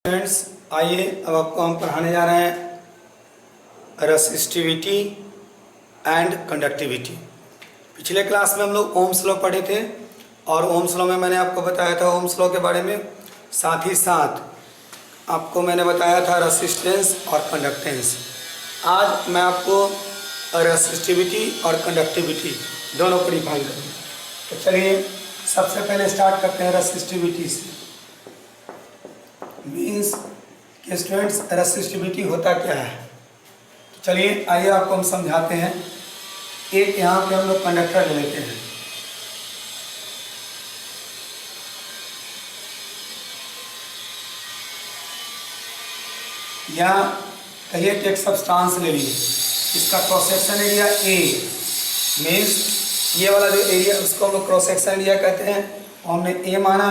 Friends, आइए अब आपको हम पढ़ाने जा रहे हैं रेसिस्टिविटी एंड कंडक्टिविटी। पिछले क्लास में हम लोग ओम्स लॉ पढ़े थे और ओम्स लॉ में मैंने आपको बताया था ओम्स लॉ के बारे में, साथ ही साथ आपको मैंने बताया था रेसिस्टेंस और कंडक्टेंस। आज मैं आपको रेसिस्टिविटी और कंडक्टिविटी दोनों को डिफाइन करूँगा। तो चलिए सबसे पहले स्टार्ट करते हैं रेसिस्टिविटी से। मीन्स कि स्टूडेंट्स रेसिस्टिविटी होता क्या है। तो चलिए आइए आपको हम समझाते हैं। एक यहाँ पे हम लोग कंडक्टर ले लेते हैं। या कहिए कि एक सब्सटेंस ले लीजिए, इसका क्रॉस सेक्शन एरिया ए, मीन्स ये वाला जो एरिया उसको हम लोग क्रॉस सेक्शन एरिया कहते हैं। और हमने ए माना,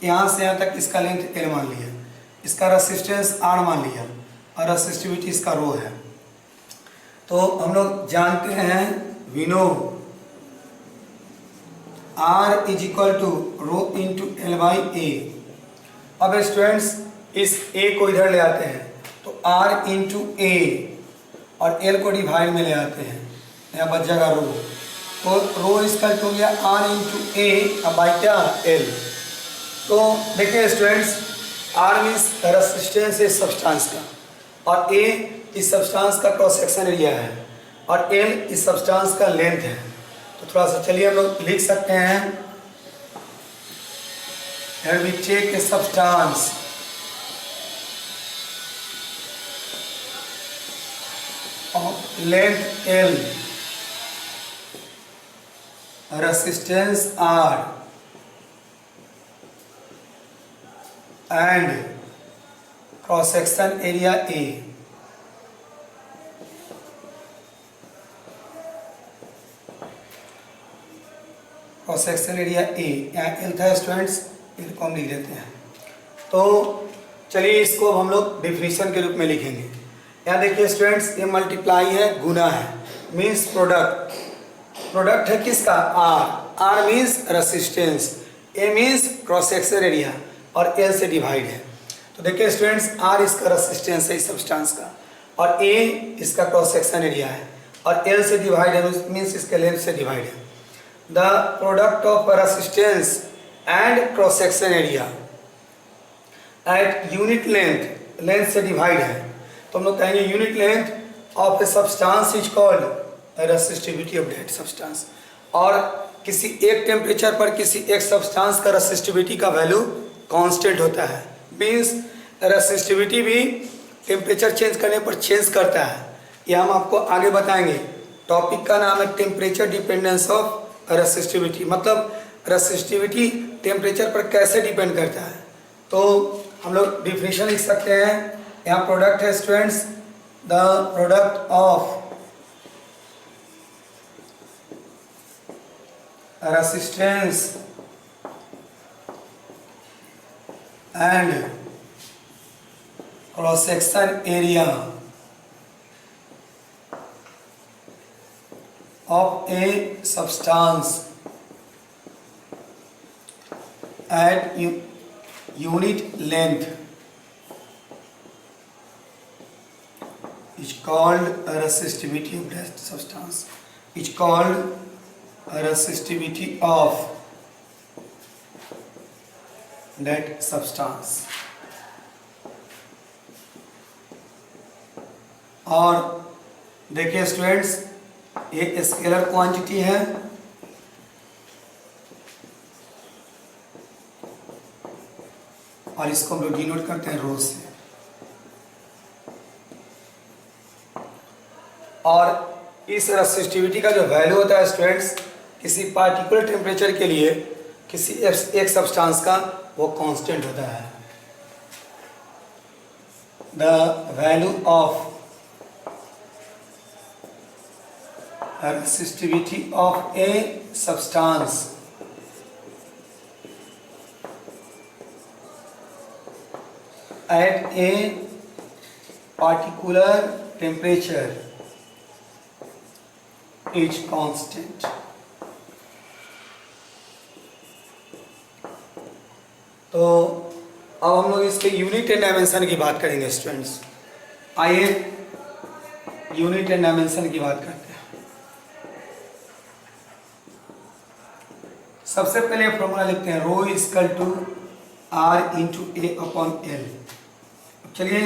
यहाँ से यहाँ तक इसका लेंथ एल मान लिया, इसका रेसिस्टेंस आर मान लिया और रेसिस्टिविटी इसका रो है। तो हम लोग जानते हैं we know r is equal to rho into l by A. अब स्टूडेंट्स इस ए को इधर ले आते हैं तो आर इंटू ए और एल को डिवाइड में ले आते हैं, यहाँ बच जाएगा रो। तो रो इसका हो गया आर इंटू ए अब बाई क्या एल। तो देखिए स्टूडेंट्स, आर मीन्स रेसिस्टेंस इस सब्सटेंस का और ए इस सब्सटेंस का क्रॉस सेक्शन एरिया है और एल इस सब्सटेंस का लेंथ है। तो थोड़ा सा चलिए हम लोग लिख सकते हैं, here we take a substance of length L, resistance R and cross section area A। Cross section area ए, यहाँ एल था स्टूडेंट्स, एल को हम लिख देते हैं। तो चलिए इसको हम लोग डिफिनीशन के रूप में लिखेंगे। यहाँ देखिए स्टूडेंट्स, ये मल्टीप्लाई है, गुना है, मीन्स प्रोडक्ट। प्रोडक्ट है किसका? R. R means resistance, A means cross section area और एल से डिवाइड है। तो देखिए स्टूडेंट्स, आर इसका रेसिस्टेंस है इस सब्सटेंस का और ए इसका क्रॉस सेक्शन एरिया है और एल से डिवाइड है, मीन्स इसके लेंथ से डिवाइड है। The product of resistance and cross section area at unit length, length से डिवाइड है। तो हम लोग कहेंगे unit length of a substance is called resistivity of that substance. और किसी एक टेम्परेचर पर किसी एक सब्सटेंस का रेसिस्टिविटी का वैल्यू कांस्टेंट होता है, मीन्स रेसिस्टिविटी भी टेम्परेचर चेंज करने पर चेंज करता है। यह हम आपको आगे बताएंगे। टॉपिक का नाम है टेम्परेचर डिपेंडेंस ऑफ रेसिस्टिविटी, मतलब रेसिस्टिविटी टेम्परेचर पर कैसे डिपेंड करता है। तो हम लोग डिफिनीशन लिख सकते हैं। यहाँ प्रोडक्ट है students, the product of resistance and cross section area of a substance at unit length is called a resistivity of that substance, is called a resistivity of that substance। और देखिए students, ये scalar quantity है और इसको हम लोग denote करते हैं रो से। और इस रेसिस्टिविटी का जो वैल्यू होता है स्टूडेंट्स, किसी पार्टिकुलर टेम्परेचर के लिए किसी एक सब्सटेंस का वो कांस्टेंट होता है। The value of resistivity of a substance at a particular temperature is constant। तो अब हम लोग इसके यूनिट एंड डायमेंशन की बात करेंगे स्टूडेंट्स। आइए यूनिट एंड डायमेंशन की बात करते हैं। सबसे पहले फॉर्मूला लिखते हैं, rho equal to r into A upon l. चलिए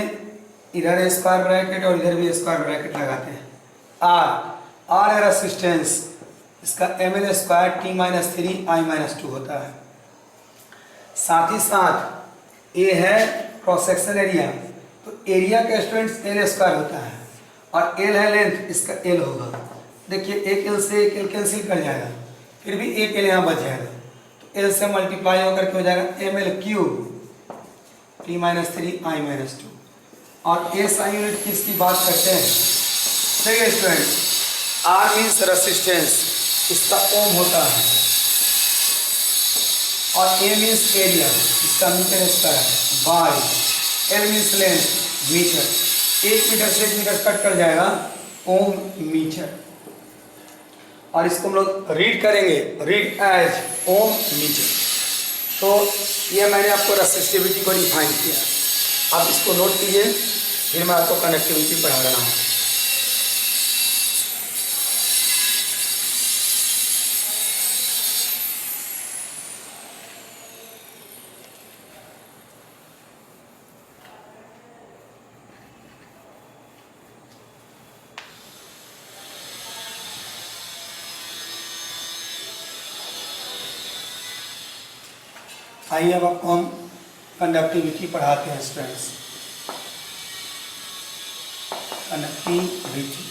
इधर स्क्वायर ब्रैकेट और इधर भी स्क्वायर ब्रैकेट लगाते हैं। आर है रेसिस्टेंस, इसका M L square T minus 3 I minus 2 होता है। साथ ही साथ ए है क्रॉस सेक्शन एरिया, तो एरिया का स्टूडेंट्स एल स्क्वायर होता है और एल है लेंथ, इसका एल होगा। देखिए एक एल से एक एल कैंसिल कर जाएगा, फिर भी एक एल यहाँ बच जाएगा, तो एल से मल्टीप्लाई होकर के हो जाएगा M L cube T minus 3 I minus 2। और एस आई यूनिट किसकी बात करते हैं? देखिए स्टूडेंट्स, आर मीन्स रेसिस्टेंस, इसका ओम होता है, और ए मीन्स एरिया, इसका metre square, by L means length, metre. 1 metre से 1 मीटर कट कर जाएगा, ओम मीटर। और इसको हम लोग रीड करेंगे, रीड एज ओम मीटर। तो ये मैंने आपको रेसिस्टिविटी को डिफाइन किया, आप इसको नोट कीजिए, फिर मैं आपको कनेक्टिविटी पढ़ा रहा हूँ। आइए अब आपको हम कंडक्टिविटी पढ़ाते हैं स्टूडेंट्स। कंडक्टिविटी,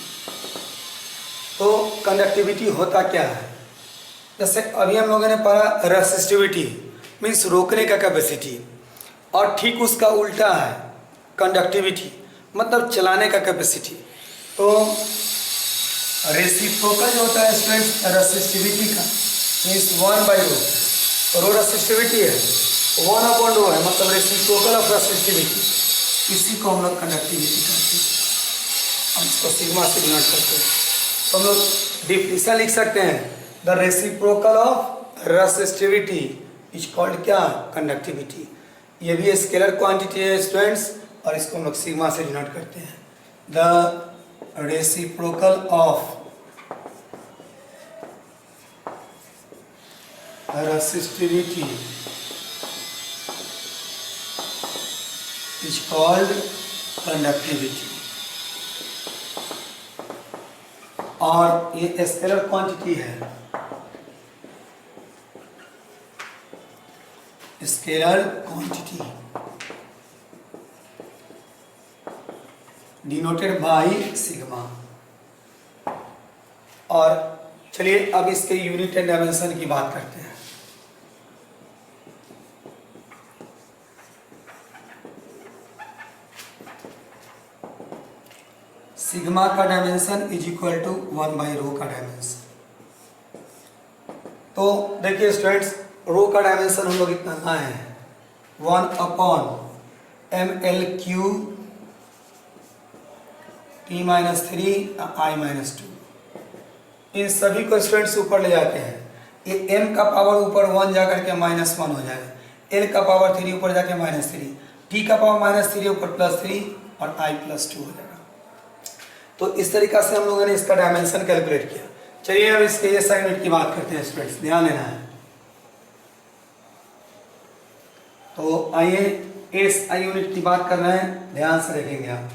तो कंडक्टिविटी होता क्या है? जैसे अभी हम लोगों ने पढ़ा रेसिस्टिविटी मीन्स रोकने का कैपेसिटी, और ठीक उसका उल्टा है कंडक्टिविटी मतलब चलाने का कैपेसिटी। तो रेसिप्रोकल जो होता है स्टूडेंट्स रेसिस्टिविटी का मीन्स 1/रो, रो रेसिस्टिविटी है, 1/रो है, मतलब रेसिप्रोकल ऑफ रेसिस्टिविटी, इसी को हम लोग कंडक्टिविटी कहते हैं। हम इसको सिग्मा से डिनोट करते हैं, तो हम लोग डिफिनेशन लिख सकते हैं, the reciprocal of resistivity is called क्या? कंडक्टिविटी। ये भी स्केलर क्वांटिटी है स्टूडेंट्स, और इसको हम लोग सिग्मा से डिनोट करते हैं। The reciprocal of resistivity is called conductivity। और ये स्केलर क्वांटिटी है, scalar quantity denoted by sigma. और चलिए अब इसके यूनिट एंड डायमेंशन की बात करते हैं। सिग्मा का डायमेंशन इज इक्वल टू 1/रो का डायमेंशन। तो देखिए स्टूडेंट्स, रो का डायमेंशन हम लोग इतना लाए हैं 1/ml³ t minus 3 I minus 2। इन सभी को स्टूडेंट्स ऊपर ले जाते हैं, ये m का पावर ऊपर 1 जाकर के -1 हो जाएगा, l का पावर 3 ऊपर जाके -3, t का पावर -3 ऊपर +3 और i +2 हो जाएगा। तो इस तरीका से हम लोगों ने इसका डायमेंशन कैलकुलेट किया। चलिए अब इसके एस आई यूनिट की बात करते हैं स्टूडेंट्स, ध्यान देना है। तो आइए एस आई यूनिट की बात कर रहे हैं, ध्यान से देखेंगे आप।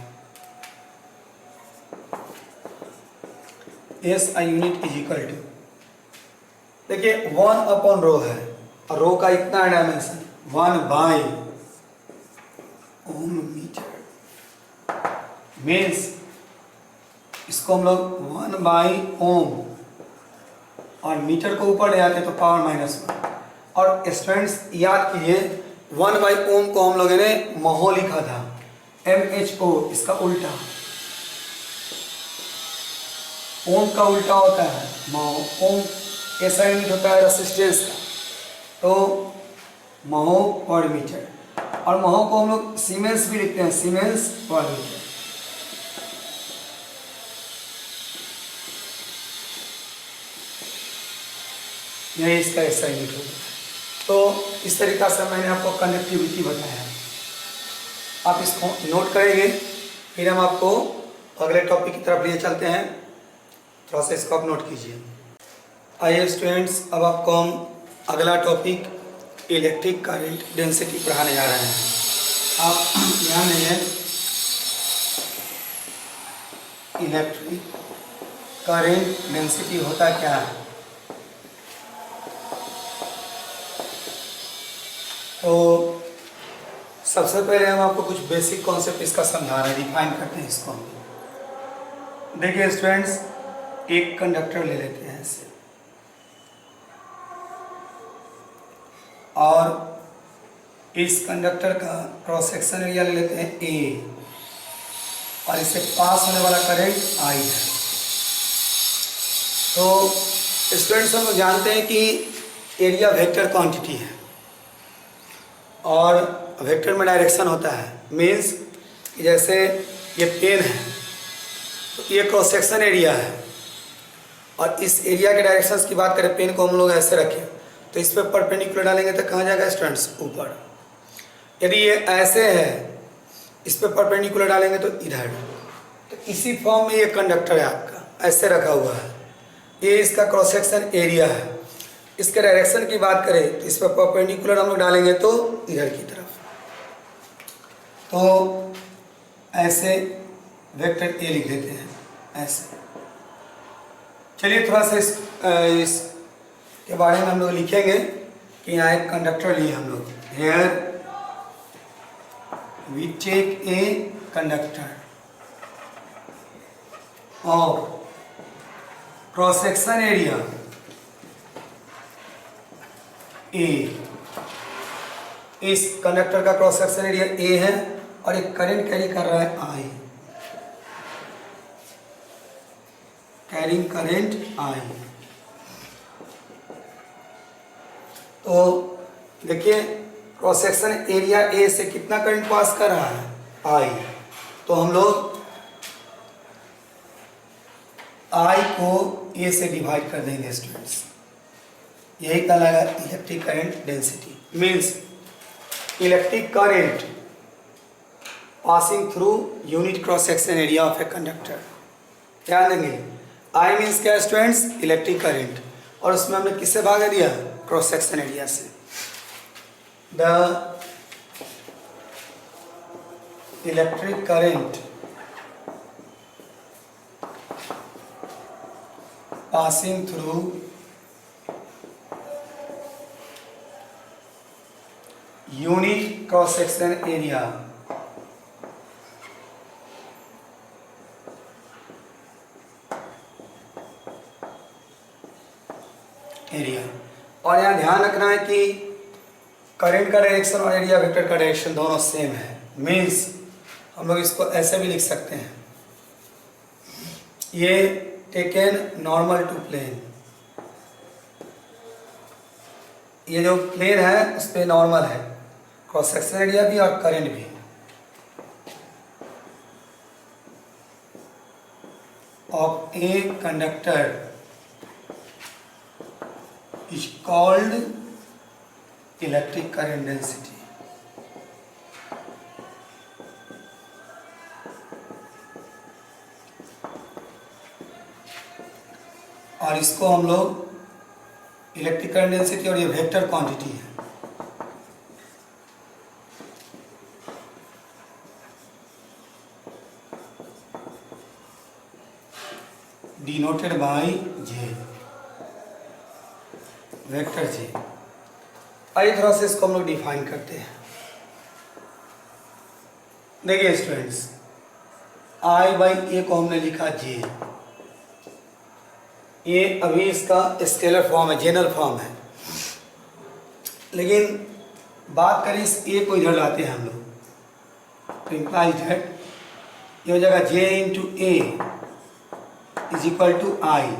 S I unit is equal to, देखिए 1/रो है, और रो का इतना डायमेंशन 1/ओम मीटर, मीन्स इसको हम लोग 1/ओम और मीटर को ऊपर ले आते हैं तो पावर -1। और स्टूडेंट्स याद कीजिए 1/ओम को हम लोगों ने महो लिखा था, MHO, इसका उल्टा, ओम का उल्टा होता है महो। ओम ऐसा यूनिट होता है रेसिस्टेंस का, तो महो पर मीटर, और महो को हम लोग सीमेंस भी लिखते हैं, सीमेंस पर मीटर। यही इसका ऐसा यूनिट होगा। तो इस तरीका से मैंने आपको कंडक्टिविटी बताया। आप इसको नोट करेंगे, फिर हम आपको अगले टॉपिक की तरफ लिए चलते हैं। थोड़ा सा इसको आप नोट कीजिए। आइए स्टूडेंट्स, अब आपको हम अगला टॉपिक इलेक्ट्रिक करंट डेंसिटी पढ़ाने जा रहे हैं। आप ध्यान देंगे, इलेक्ट्रिक करंट डेंसिटी होता क्या है। तो सबसे पहले हम आपको कुछ बेसिक कॉन्सेप्ट इसका समझा रहे हैं, डिफाइन करते हैं इसको हम। देखिए स्टूडेंट्स, एक कंडक्टर ले लेते हैं ऐसे, और इस कंडक्टर का क्रॉस सेक्शन एरिया ले लेते हैं ए, और इससे पास होने वाला करंट आई है। तो स्टूडेंट्स, हम जानते हैं कि एरिया वेक्टर क्वांटिटी है और वेक्टर में डायरेक्शन होता है। मीन्स जैसे ये पेन है तो ये क्रॉस सेक्शन एरिया है, और इस एरिया के डायरेक्शंस की बात करें, पेन को हम लोग ऐसे रखें तो इस पर परपेंडिकुलर डालेंगे तो कहाँ जाएगा स्टूडेंट्स, ऊपर। यदि ये ऐसे है, इस पर परपेंडिकुलर डालेंगे तो इधर। तो इसी फॉर्म में ये कंडक्टर है आपका, ऐसे रखा हुआ है। ये इसका क्रॉस सेक्शन एरिया है। इसके डायरेक्शन की बात करें तो इस पर परपेंडिकुलर हम लोग डालेंगे तो इधर की तरफ। तो ऐसे वेक्टर ए लिख देते हैं ऐसे। चलिए थोड़ा सा इसके बारे में हम लोग लिखेंगे कि यहाँ एक कंडक्टर लिए हम लोग। Here we take a conductor और क्रॉस सेक्शन एरिया ए। इस कंडक्टर का क्रॉस सेक्शन एरिया ए है और एक करंट कैरी कर रहा है आई, कैरिंग करंट आई। तो देखिए, क्रॉस सेक्शन एरिया ए से कितना करंट पास कर रहा है, आई। तो हम लोग आई को ए से डिवाइड कर देंगे स्टूडेंट्स। यही कहलाएगा electric current density. Means electric current passing through unit cross section area of a conductor. ध्यान देंगे, आई मीन्स क्या स्टूडेंट्स, इलेक्ट्रिक करंट, और उसमें हमने किससे भाग दिया, क्रॉस सेक्शन एरिया से। The electric current passing through unit cross section area और यहाँ ध्यान रखना है कि करंट का डायरेक्शन और एरिया वेक्टर का डायरेक्शन दोनों सेम है। मीन्स हम लोग इसको ऐसे भी लिख सकते हैं, ये टेकन नॉर्मल टू प्लेन। ये जो प्लेन है उस पर नॉर्मल है, क्रॉस सेक्शन एरिया भी और करंट भी। Of a conductor is called electric current density। और इसको हम लोग इलेक्ट्रिक करंट डेंसिटी, और ये वेक्टर क्वांटिटी है। डिनोटेड बाय जे, वेक्टर जे। आइए थोड़ा सा इसको हम लोग डिफाइन करते हैं। देखिए स्टूडेंट्स, आई बाई ए को हमने लिखा जे। ये अभी इसका स्केलर फॉर्म है, जनरल फॉर्म है, लेकिन बात करें इस ए को इधर लाते हैं हम लोग, तो इम्प्लाइज दैट ये हो जाएगा J into A is equal to I.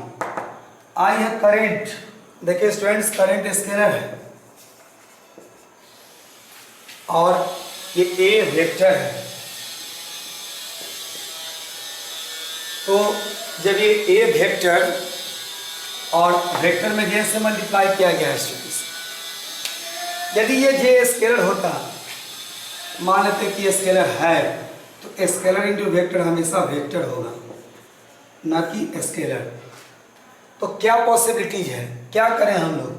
I है करंट। देखिए स्टूडेंट्स, करंट स्केलर है और ये ए वेक्टर है। तो जब ये ए वेक्टर और वेक्टर में जे से मल्टीप्लाई किया गया है स्टूडेंट्स, यदि ये जे स्केलर होता मान लेते हैं कि स्केलर है, तो स्केलर इंटू वेक्टर हमेशा वेक्टर होगा, ना कि स्केलर। तो क्या पॉसिबिलिटीज है, क्या करें हम लोग?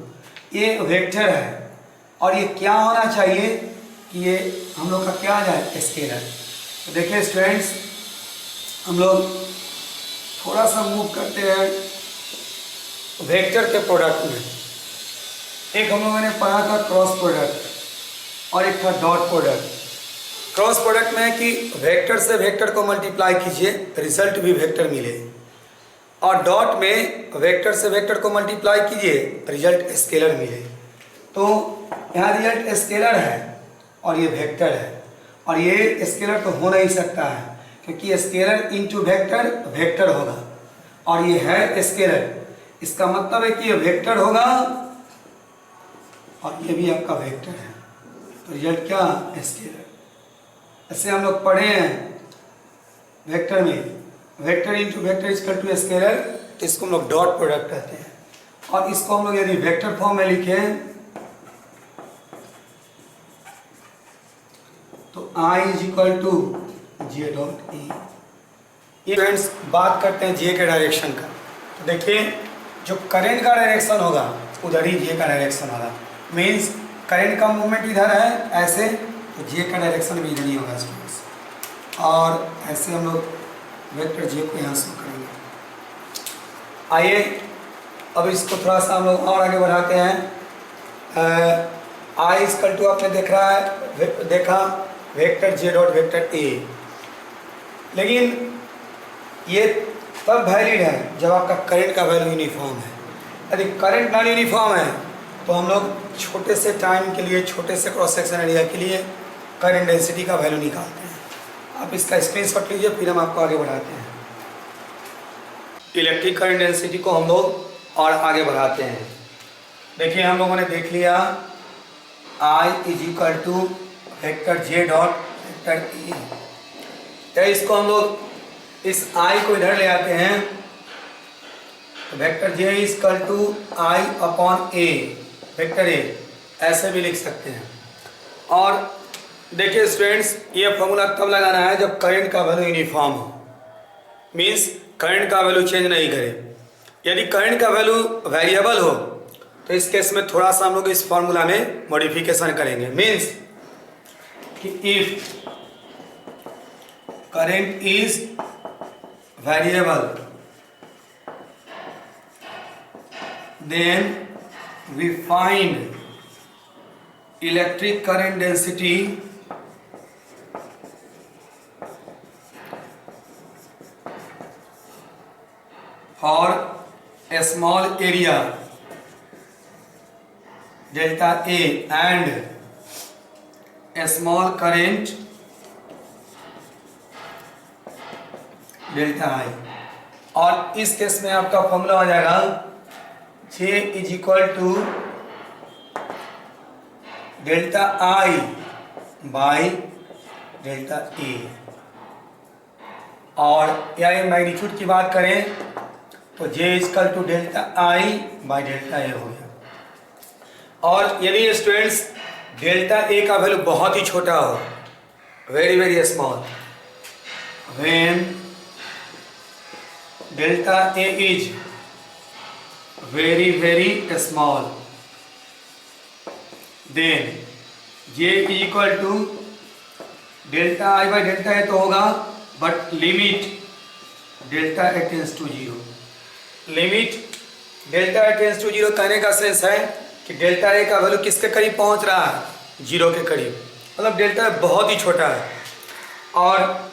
ये वेक्टर है और ये क्या होना चाहिए कि ये हम लोग का क्या आ जाए, स्केलर। तो देखिए स्टूडेंट्स, हम लोग थोड़ा सा मूव करते हैं वेक्टर के प्रोडक्ट में। एक हम लोगों ने पढ़ा था क्रॉस प्रोडक्ट और एक था डॉट प्रोडक्ट। क्रॉस प्रोडक्ट में है कि वेक्टर से वेक्टर को मल्टीप्लाई कीजिए, रिजल्ट भी वेक्टर मिले, और डॉट में वेक्टर से वेक्टर को मल्टीप्लाई कीजिए, रिजल्ट स्केलर मिले। तो यहाँ रिजल्ट स्केलर है और ये वेक्टर है, और ये स्केलर तो हो नहीं सकता है क्योंकि स्केलर इंटू वेक्टर वेक्टर होगा, और ये है स्केलर, इसका मतलब है कि ये वेक्टर होगा और ये भी आपका वेक्टर है, तो रिजल्ट क्या, स्केलर। ऐसे हम लोग पढ़े हैं वेक्टर में, vector into vector equal to scalar, तो इसको हम लोग डॉट प्रोडक्ट कहते हैं। और इसको हम लोग यदि वेक्टर फॉर्म में लिखें तो I is equal to J dot E. Friends, बात करते हैं जे के डायरेक्शन का। तो देखिए, जो करंट का डायरेक्शन होगा उधर ही जे का डायरेक्शन होगा। मीन्स करंट का मूवमेंट इधर है ऐसे, तो जे का डायरेक्शन भी इधर ही होगा स्टूडेंट्स। और ऐसे हम लोग वेक्टर जे को यहाँ शो करेंगे। आइए अब इसको थोड़ा सा हम लोग और आगे बढ़ाते हैं। आई इक्वल टू आपने देखा vector J dot vector A, लेकिन ये तब वैलिड है जब आपका करंट का वैल्यू यूनिफॉर्म है। यदि करंट नॉन यूनिफॉर्म है तो हम लोग छोटे से टाइम के लिए, छोटे से क्रॉस सेक्शन एरिया के लिए करंट डेंसिटी का वैल्यू निकालते हैं। आप इसका स्क्रीनशॉट लीजिए, फिर हम आपको आगे बढ़ाते हैं। इलेक्ट्रिक करंट डेंसिटी को हम लोग और आगे बढ़ाते हैं। देखिए, हम लोगों ने देख लिया I is equal to vector J dot vector E. तो इसको हम लोग इस I को इधर ले आते हैं, तो vector J is equal to I upon A, vector A, ऐसे भी लिख सकते हैं। और देखिए स्टूडेंट्स, ये फॉर्मूला तब लगाना है जब करंट का वैल्यू यूनिफॉर्म हो, मीन्स करंट का वैल्यू चेंज नहीं करे। यदि करंट का वैल्यू वेरिएबल हो तो इस केस में थोड़ा सा हम लोग इस फॉर्मूला में मॉडिफिकेशन करेंगे। मीन्स कि if current is variable then we find electric current density for a small area delta A and a small current delta I। और इस केस में आपका फॉर्मूला आ जाएगा J is equal to delta I by delta E। और या magnitude की बात करें तो J equal to delta I by delta A हो गया। और यदि स्टूडेंट्स डेल्टा ए का वैल्यू बहुत ही छोटा हो, very very small, when delta A is very very small, then J is equal to delta I by delta A तो होगा, but limit delta A tends to zero. Limit delta A tends to zero कहने का sense है कि delta A का value किसके करीब पहुंच रहा है, जीरो के करीब, मतलब डेल्टा ए बहुत ही छोटा है। और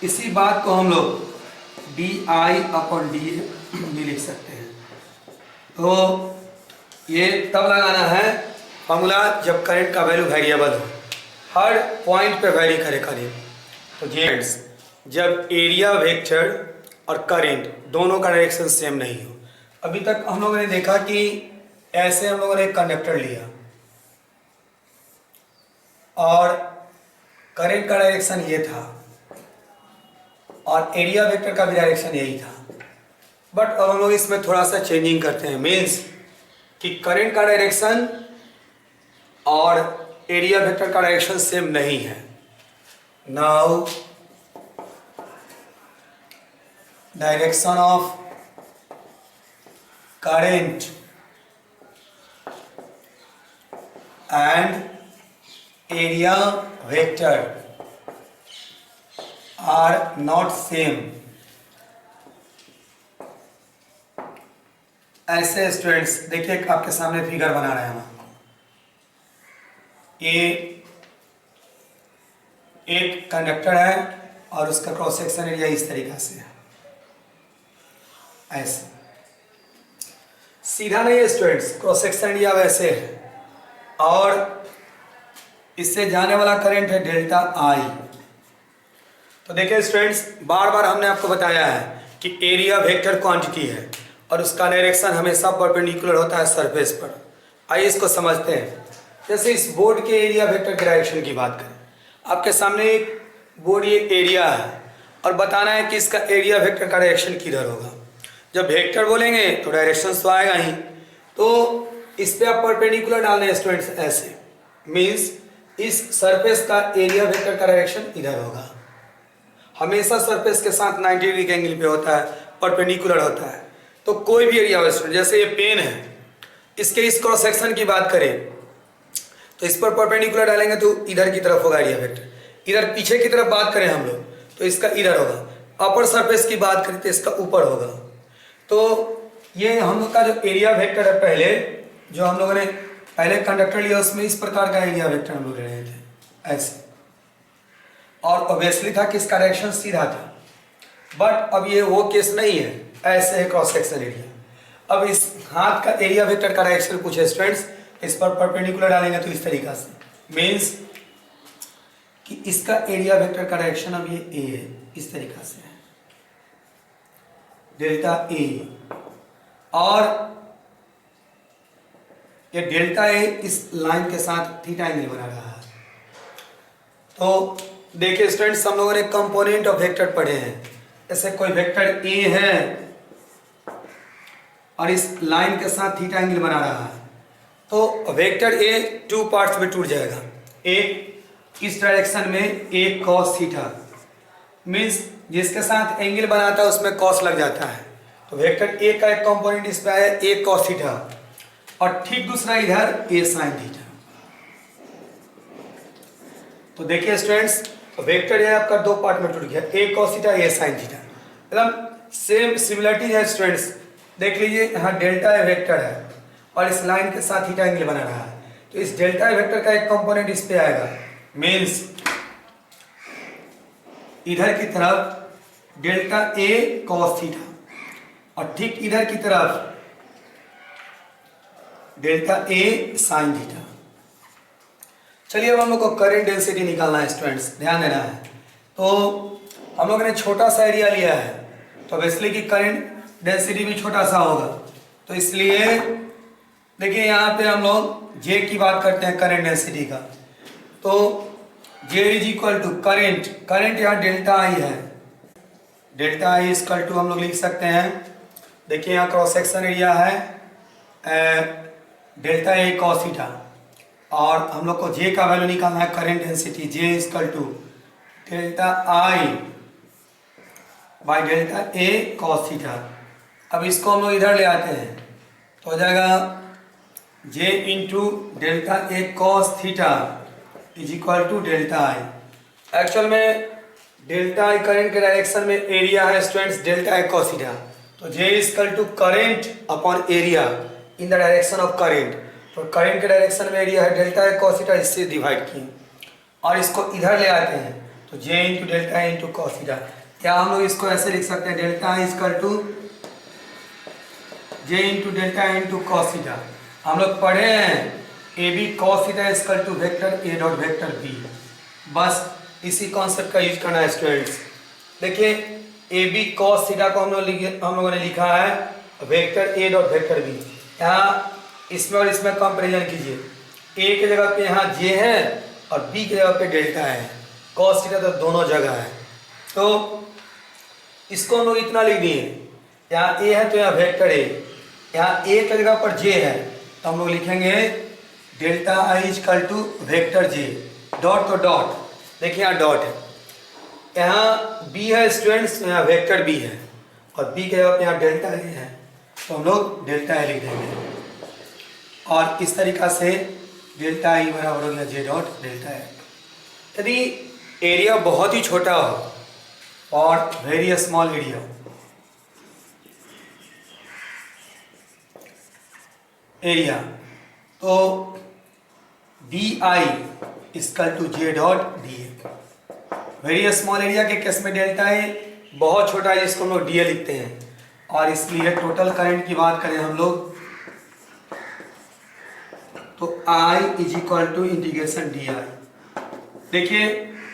इसी बात को हम लोग D I upon D A भी लिख सकते हैं। तो ये तब लगाना है फॉर्मूला जब करंट का वैल्यू वेरिएबल हो, हर पॉइंट पे वेरी करे करीब। तो जेंट्स, जब एरिया वेक्टर और करंट दोनों का डायरेक्शन सेम नहीं हो। अभी तक हम लोगों ने देखा कि ऐसे हम लोगों ने एक कंडक्टर लिया और करंट का डायरेक्शन ये था और एरिया वेक्टर का भी डायरेक्शन यही था। बट अब हम लोग इसमें थोड़ा सा चेंजिंग करते हैं। मीन्स कि करंट का डायरेक्शन और एरिया वेक्टर का डायरेक्शन सेम नहीं है। Now direction of current and area vector are not same। ऐसे स्टूडेंट्स देखिए आपके सामने फिगर बना रहे हैं हम। ये एक कंडक्टर है और उसका क्रॉस सेक्शन एरिया इस तरीके से है, ऐसे सीधा नहीं है स्टूडेंट्स, क्रॉस सेक्शन एरिया वैसे है और इससे जाने वाला करंट है डेल्टा आई। तो देखिए स्टूडेंट्स, बार बार हमने आपको बताया है कि एरिया वेक्टर क्वांटिटी है और उसका डायरेक्शन हमेशा परपेंडिकुलर होता है सरफेस पर। आइए इसको समझते हैं। जैसे इस बोर्ड के एरिया वेक्टर के डायरेक्शन की बात करें, आपके सामने एक बोर्ड ये एरिया है और बताना है कि इसका एरिया वेक्टर का डायरेक्शन किधर होगा। जब वेक्टर बोलेंगे तो डायरेक्शन तो आएगा ही, तो इस पे आप परपेंडिकुलर डालने हैं स्टूडेंट्स, ऐसे मीन्स इस सरफेस का एरिया वेक्टर का डायरेक्शन इधर होगा। हमेशा सरफेस के साथ 90 डिग्री के एंगल पे होता है, परपेंडिकुलर होता है। तो कोई भी एरिया स्टूडेंट, जैसे ये पेन है, इसके इस क्रॉस सेक्शन की बात करें तो इस पर परपेंडिकुलर डालेंगे तो इधर की तरफ होगा एरिया वेक्टर। इधर पीछे की तरफ बात करें हम लोग तो इसका इधर होगा। अपर सरफेस की बात करें तो इसका ऊपर होगा। तो ये हम लोग का जो एरिया वेक्टर है, पहले जो हम लोगों ने पहले कंडक्टर लिया उसमें इस प्रकार का एरिया वेक्टर हम लोग ले रहे थे ऐसे, और ऑब्वियसली था कि इसका डायरेक्शन सीधा था। बट अब ये वो केस नहीं है, ऐसे है क्रॉस सेक्शन एरिया। अब इस हाथ का एरिया वेक्टर का डायरेक्शन पूछे स्टूडेंट्स, इस पर परपेंडिकुलर डालेंगे तो इस तरीका से, मीन्स कि इसका एरिया वेक्टर का डायरेक्शन अब ये ए है, इस तरीका से है डेल्टा ए, और ये डेल्टा ए इस लाइन के साथ थीटा एंगल बना रहा है। तो देखिए स्टूडेंट्स, हम लोगों ने कंपोनेंट ऑफ वेक्टर पढ़े हैं। जैसे कोई वेक्टर ए है और इस लाइन के साथ थीटा एंगल बना रहा है, तो वेक्टर ए टू पार्ट्स में टूट जाएगा। एक इस डायरेक्शन में एक कॉस थीटा, मीन्स जिसके साथ एंगल बनाता है उसमें कॉस लग जाता है। तो वेक्टर ए का एक कंपोनेंट इस पे आया ए कॉस थीटा, और ठीक दूसरा इधर ए साइन थीटा। तो देखिए स्टूडेंट्स, वेक्टर ए आपका दो पार्ट में टूट गया, ए कॉस थीटा ए साइन थीटा। मतलब सेम सिमिलरिटी है स्टूडेंट्स। देख लीजिए यहाँ डेल्टा ए वेक्टर है और इस लाइन के साथ थीटा एंगल बना रहा है, तो इस डेल्टा ए वेक्टर का एक कंपोनेंट इस पे आएगा, मीन्स इधर की तरफ डेल्टा ए कॉस थीटा और ठीक इधर की तरफ डेल्टा ए साइन थीटा। चलिए अब हम लोग को करंट डेंसिटी निकालना है स्टूडेंट्स, ध्यान देना है। तो हम लोगों ने छोटा सा एरिया लिया है, तो ऑब्वियसली कि करंट डेंसिटी भी छोटा सा होगा। तो इसलिए देखिए यहाँ पे हम लोग जे की बात करते हैं करंट डेंसिटी का, तो J is equal to current, current यहाँ डेल्टा आई है, delta I is equal to हम लोग लिख सकते हैं, देखिए यहाँ क्रॉस सेक्शन एरिया है डेल्टा ए कॉस थीटा, और हम लोग को जे का वैल्यू निकालना है current density, J is equal to delta I by delta A cos theta. अब इसको हम लोग इधर ले आते हैं तो हो जाएगा J into delta A cos theta is equal to delta I. Actual में डेल्टा आई करंट के डायरेक्शन में एरिया है students delta A cos theta, तो J is equal to current upon area in the direction of current. तो current के direction में area है delta A cos theta, इससे डिवाइड किए और इसको इधर ले आते हैं तो J into delta A into cos theta, या हम लोग इसको ऐसे लिख सकते हैं delta is equal to J into delta A into cos theta. हम लोग पढ़े हैं A B cos theta is equal to vector A dot vector B, बस इसी कॉन्सेप्ट का यूज करना है स्टूडेंट्स। देखिए ए बी कॉस थीटा को हम लोगों ने लिखा है vector A dot vector B. यहाँ इसमें और इसमें कंपेरिजन कीजिए, ए की जगह पे यहाँ जे है और बी की जगह पे डेल्टा है, कॉस थीटा तो दोनों जगह है। तो इसको हम लोग इतना लिख दिए, यहाँ ए है तो यहाँ वेक्टर ए, यहाँ ए की जगह पर जे है तो हम लोग लिखेंगे delta I is equal to vector J, dot तो डॉट, देखिए यहाँ डॉट है, यहाँ बी है स्टूडेंट्स, यहाँ वेक्टर बी है और बी के जगह यहाँ डेल्टा ए है, तो हम लोग डेल्टा ए लिख देंगे और इस तरीक़ा से डेल्टा आई बराबर हो गया जे डॉट डेल्टा ए। यदि एरिया बहुत ही छोटा हो और वेरी स्मॉल एरिया, तो D I is equal to J dot D A. Very small area के केस में डेल्टा ए बहुत छोटा है जिसको हम लोग डी ए लिखते हैं, और इसलिए टोटल करंट की बात करें हम लोग तो I is equal to integration D I. देखिए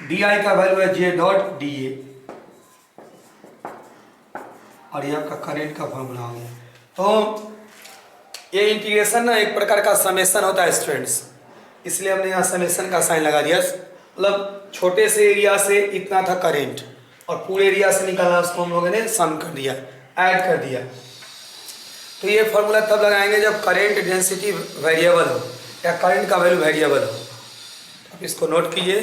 डी आई का वैल्यू है जे डॉट डी ए और ये आपका करंट का फॉर्मूला हो गया। तो ये इंटीग्रेशन ना एक प्रकार का समेशन होता है स्टूडेंट्स, इसलिए हमने यहाँ समेशन का साइन लगा दिया। मतलब छोटे से एरिया से इतना था करंट और पूरे एरिया से निकालना, उसको हम लोगों ने सम कर दिया, ऐड कर दिया। तो ये फॉर्मूला तब लगाएंगे जब करंट डेंसिटी वेरिएबल हो या करंट का वैल्यू वेरिएबल हो। अब इसको नोट कीजिए।